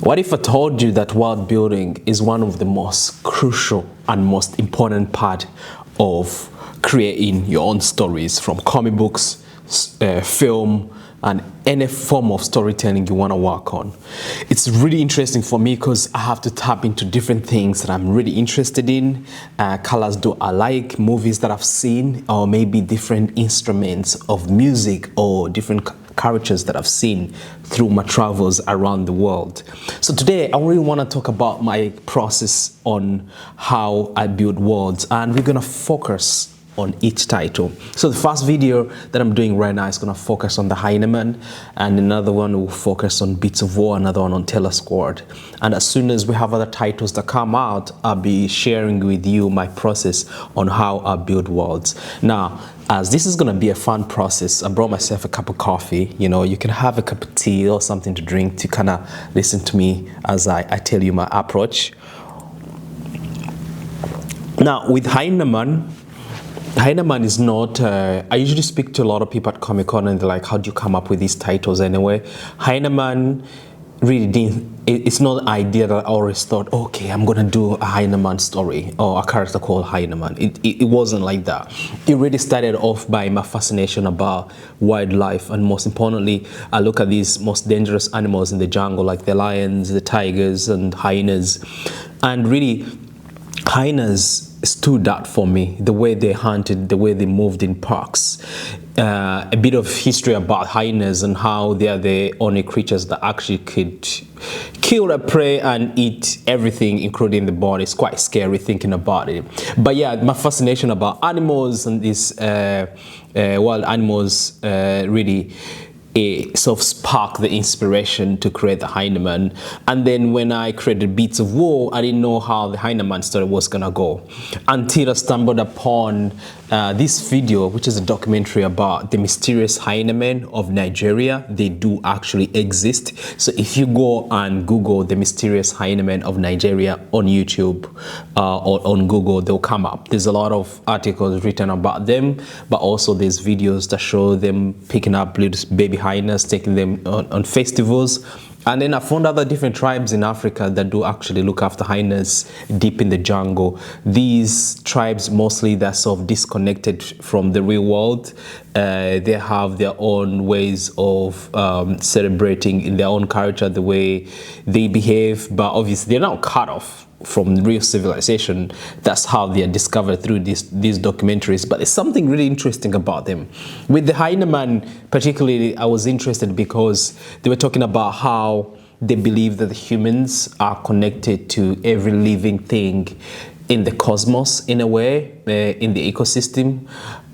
What if I told you that world building is one of the most crucial and most important part of creating your own stories, from comic books, film, and any form of storytelling you want to work on? It's really interesting for me because I have to tap into different things that I'm really interested in, colors I like, movies that I've seen, or maybe different instruments of music or different characters that I've seen through my travels around the world. So today I really want to talk about my process on how I build worlds, and we're gonna focus on each title. So the first video that I'm doing right now is gonna focus on the Hyena Man, and another one will focus on Beats of War, another one on Taylor Squad. And as soon as we have other titles that come out, I'll be sharing with you my process on how I build worlds. Now, as this is gonna be a fun process, I brought myself a cup of coffee. You know, you can have a cup of tea or something to drink to kind of listen to me as I tell you my approach. Now, with Hyena Man is not, I usually speak to a lot of people at Comic-Con and they're like, how do you come up with these titles anyway? Hyena Man really didn't, it's not an idea that I always thought, okay, I'm gonna do a Hyena Man story or a character called Hyena Man. It wasn't like that. It really started off by my fascination about wildlife, and most importantly, I look at these most dangerous animals in the jungle, like the lions, the tigers, and hyenas. And really, hyenas stood out for me, the way they hunted, the way they moved in parks. A bit of history about hyenas and how they are the only creatures that actually could kill a prey and eat everything, including the body. It's quite scary thinking about it. But yeah, my fascination about animals and these wild animals really sort of sparked the inspiration to create the Hyena Man. And then when I created Beats of War, I didn't know how the Hyena Man story was gonna go until I stumbled upon this video, which is a documentary about the mysterious Hyena Men of Nigeria. They do actually exist. So if you go and Google the mysterious Hyena Men of Nigeria on YouTube or on Google, they'll come up. There's a lot of articles written about them, but also there's videos that show them picking up little baby hyenas, taking them on festivals. And then I found other different tribes in Africa that do actually look after hyenas deep in the jungle. These tribes, mostly, they're sort of disconnected from the real world. They have their own ways of celebrating in their own culture, the way they behave, but obviously they're not cut off from real civilization. That's how they are discovered through these documentaries. But there's something really interesting about them. With the Hyena Man particularly, I was interested because they were talking about how they believe that the humans are connected to every living thing in the cosmos, in a way, in the ecosystem.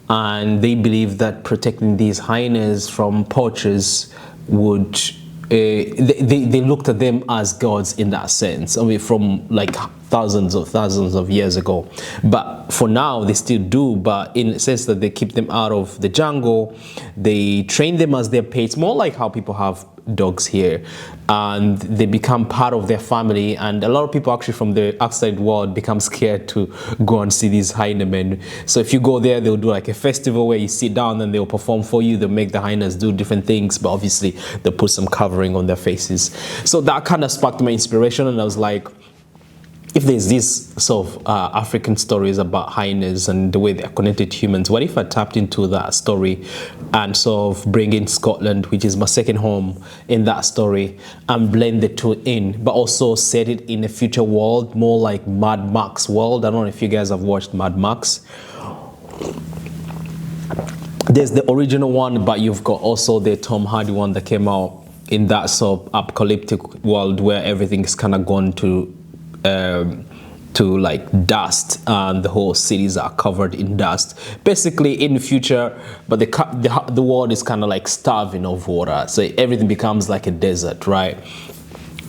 And they believe that protecting these hyenas from poachers would they looked at them as gods in that sense. I mean, from like thousands of years ago. But for now, they still do, but in the sense that they keep them out of the jungle. They train them as their pets, more like how people have dogs here, and they become part of their family. And a lot of people actually from the outside world become scared to go and see these Hyena Men. So if you go there, they'll do like a festival where you sit down and they'll perform for you. They'll make the hyenas do different things, but obviously they'll put some covering on their faces. So that kind of sparked my inspiration, and I was like, if there's these sort of African stories about hyenas and the way they're connected to humans, what if I tapped into that story and sort of bring in Scotland, which is my second home, in that story, and blend the two in, but also set it in a future world, more like Mad Max world. I don't know if you guys have watched Mad Max. There's the original one, but you've got also the Tom Hardy one that came out in that sort of apocalyptic world where everything's kind of gone to like dust, and the whole cities are covered in dust, basically in the future. But the world is kind of like starving of water, so everything becomes like a desert, right?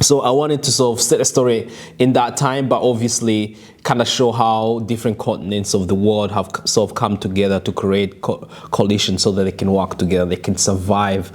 So I wanted to sort of set a story in that time, but obviously kind of show how different continents of the world have sort of come together to create coalition so that they can work together, they can survive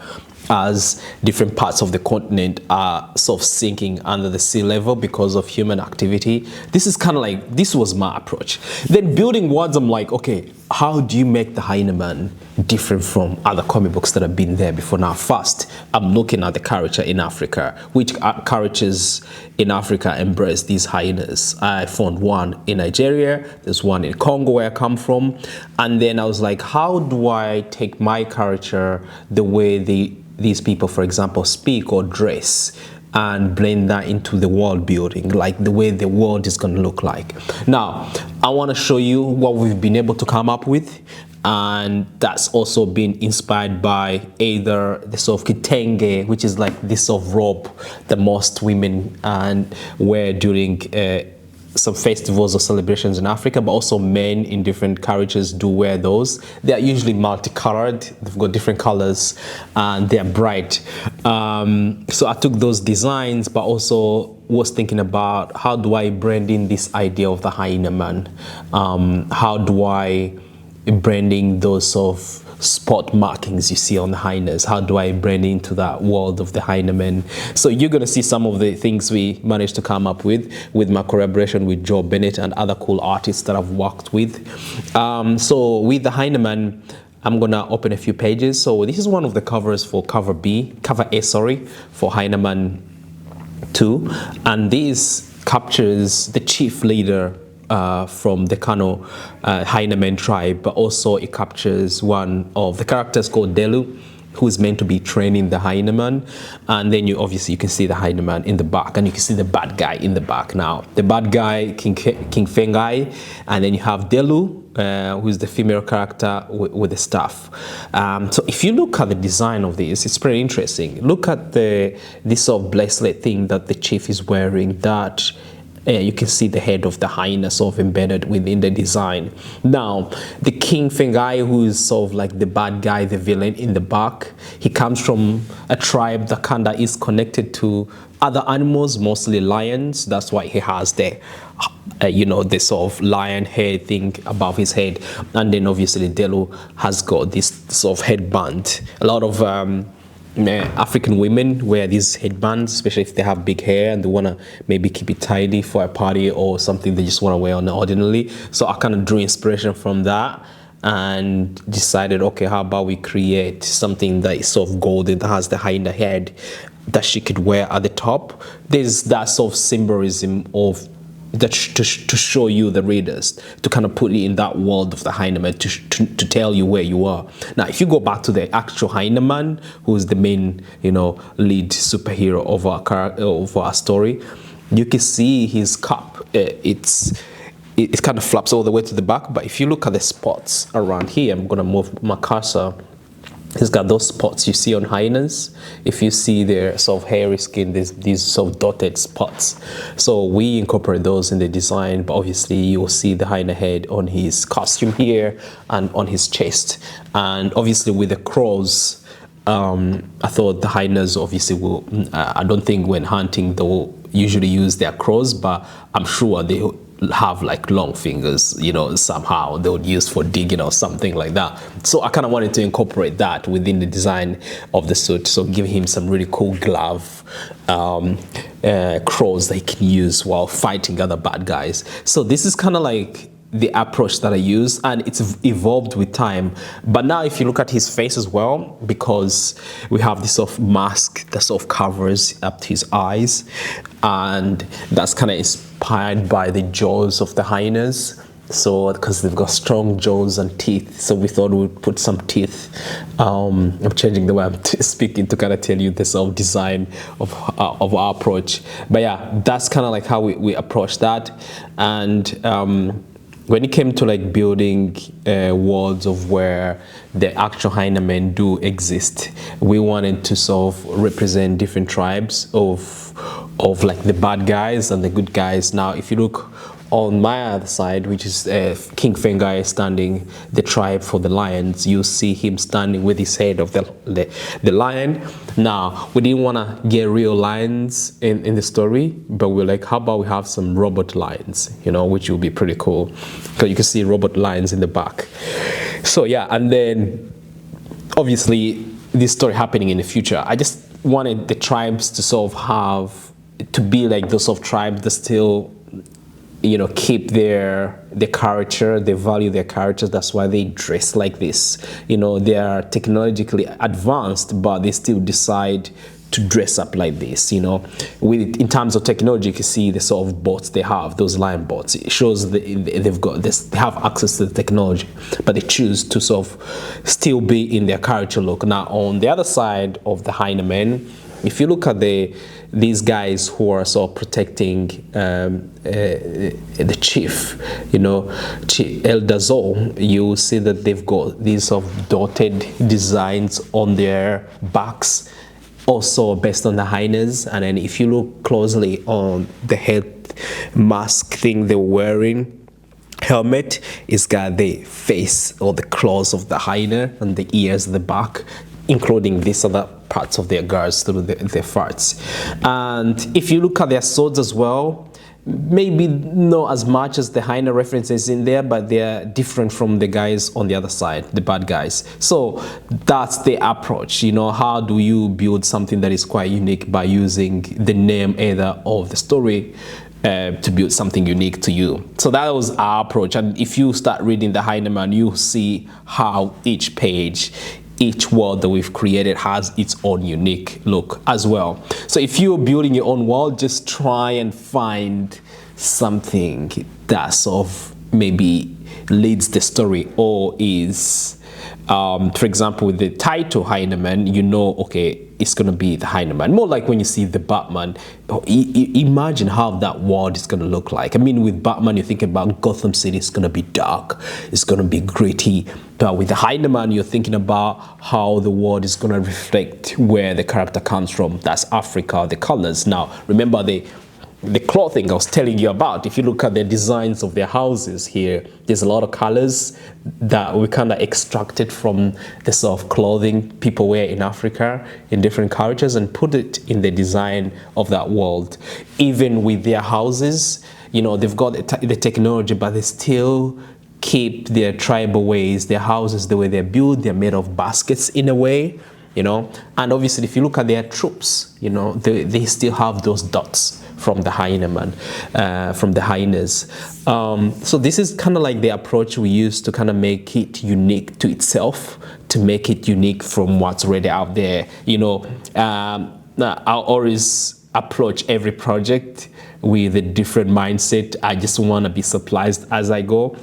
as different parts of the continent are sort of sinking under the sea level because of human activity. This is kind of like, this was my approach. Then building words, I'm like, okay, how do you make the Hyena Man different from other comic books that have been there before? Now, first, I'm looking at the character in Africa. Which characters in Africa embrace these hyenas? I found one in Nigeria, there's one in Congo where I come from, and then I was like, how do I take my character, the way these people, for example, speak or dress, and blend that into the world building, like the way the world is going to look like. Now, I want to show you what we've been able to come up with, and that's also been inspired by either the sort of kitenge, which is like this sort of robe that most women wear during some festivals or celebrations in Africa, but also men in different carriages do wear those. They are usually multicolored, they've got different colors, and they're bright. So I took those designs, but also was thinking about, how do I brand in this idea of the Hyena Man? How do I branding those sort of spot markings you see on the hyenas? How do I brand into that world of the Hyena Man? So you're going to see some of the things we managed to come up with my collaboration with Joe Bennett and other cool artists that I've worked with. So with the Hyena Man, I'm going to open a few pages. So this is one of the covers for cover A, for Hyena Man 2. And this captures the chief leader from the Kano Hyena Man tribe, but also it captures one of the characters called Delu, who is meant to be training the Hyena Man. And then you can see the Hyena Man in the back, and you can see the bad guy in the back. Now the bad guy, King Fengai, and then you have Delu, who is the female character with the staff. So if you look at the design of this, it's pretty interesting. Look at this sort of bracelet thing that the chief is wearing, that you can see the head of the hyena sort of embedded within the design. Now, the King Fengai, who is sort of like the bad guy, the villain in the back, he comes from a tribe that kind of is connected to other animals, mostly lions. That's why he has the this sort of lion head thing above his head. And then obviously Delu has got this sort of headband. A lot of African women wear these headbands, especially if they have big hair and they want to maybe keep it tidy for a party or something they just want to wear on ordinarily. So I kind of drew inspiration from that and decided, okay, how about we create something that is sort of golden, that has the hyena head that she could wear at the top. There's that sort of symbolism of that to show you, the readers, to kind of put you in that world of the Hyena Man, to tell you where you are. Now, if you go back to the actual Hyena Man, who is the main, lead superhero of our story, you can see his cap. It kind of flaps all the way to the back. But if you look at the spots around here, I'm gonna move my cursor. He's got those spots you see on hyenas. If you see their sort of hairy skin, these sort of dotted spots. So we incorporate those in the design, but obviously you'll see the hyena head on his costume here and on his chest. And obviously with the crows, I thought the hyenas obviously will, I don't think when hunting they'll usually use their crows, but I'm sure they have like long fingers, somehow they would use for digging or something like that. So I kind of wanted to incorporate that within the design of the suit, so give him some really cool glove crows that he can use while fighting other bad guys. So this is kind of like the approach that I use, and it's evolved with time. But now if you look at his face as well, because we have this sort of mask that sort of covers up to his eyes, and that's kind of inspired by the jaws of the hyenas. So because they've got strong jaws and teeth, so we thought we'd put some teeth. I'm changing the way I'm speaking to kind of tell you the sort of design of our approach. But yeah, that's kind of like how we approach that. And when it came to like building worlds of where the actual Hyena Men do exist, we wanted to sort of represent different tribes of like the bad guys and the good guys. Now, if you look on my other side, which is King Fengai standing the tribe for the lions, you see him standing with his head of the lion. Now, we didn't want to get real lions in the story, but we're like, how about we have some robot lions, which will be pretty cool, because you can see robot lions in the back. So yeah, and then obviously this story happening in the future. I just wanted the tribes to sort of to be like those of tribes that still, you know, keep their character, they value their characters. That's why they dress like this. You know, they are technologically advanced, but they still decide to dress up like this. You know, in terms of technology, you can see the sort of bots they have, those lion bots. It shows they've got this, they have access to the technology, but they choose to sort of still be in their character look. Now, on the other side of the Hyena Man, if you look at these guys who are sort of protecting the chief, you know, El Dazo, you see that they've got these sort of dotted designs on their backs, also based on the hyenas. And then if you look closely on the head mask thing they're wearing, helmet, it's got the face or the claws of the hyena and the ears at the back, including these other parts of their guards through their farts. And if you look at their swords as well, maybe not as much as the hyena references in there, but they're different from the guys on the other side, the bad guys. So that's the approach. You know, how do you build something that is quite unique by using the name either of the story to build something unique to you? So that was our approach. And if you start reading the Hyena Man, you see how each page, each world that we've created has its own unique look as well. So if you're building your own world, just try and find something that sort of maybe leads the story, or is, for example, with the title Hyena Man, you know, okay, it's going to be the Hyena Man. More like when you see the Batman, imagine how that world is going to look like. I mean, with Batman, you're thinking about Gotham City, it's going to be dark, it's going to be gritty. But with the Hyena Man, you're thinking about how the world is going to reflect where the character comes from. That's Africa, the colors. Now, remember the clothing I was telling you about. If you look at the designs of their houses here, there's a lot of colors that we kind of extracted from the sort of clothing people wear in Africa in different cultures and put it in the design of that world. Even with their houses, you know, they've got the technology, but they still keep their tribal ways. Their houses, the way they're built, they're made of baskets in a way, you know. And obviously, if you look at their troops, you know, they still have those dots from the Hyena Man, from the hyenas. So this is kind of like the approach we use to kind of make it unique to itself, to make it unique from what's already out there. You know, I always approach every project with a different mindset. I just want to be surprised as I go.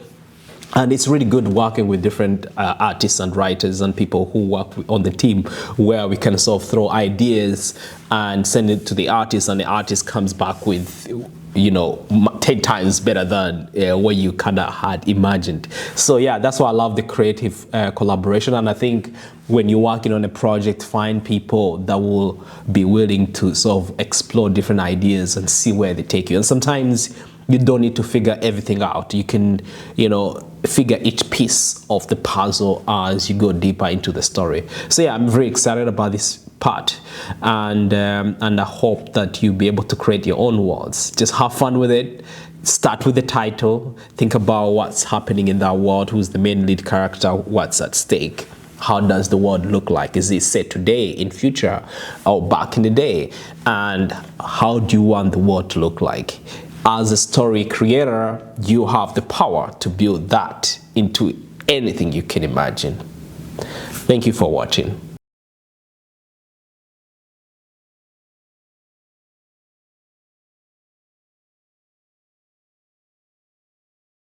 And it's really good working with different artists and writers and people who work on the team, where we can sort of throw ideas and send it to the artist, and the artist comes back with, you know, 10 times better than what you kind of had imagined. So yeah, that's why I love the creative collaboration. And I think when you're working on a project, find people that will be willing to sort of explore different ideas and see where they take you. And sometimes you don't need to figure everything out. You can, you know, figure each piece of the puzzle as you go deeper into the story. So yeah, I'm very excited about this part, and I hope that you'll be able to create your own worlds. Just have fun with it. Start with the title. Think about what's happening in that world. Who's the main lead character? What's at stake? How does the world look like? Is it set today, in future, or back in the day? And how do you want the world to look like? As a story creator, you have the power to build that into anything you can imagine. Thank you for watching.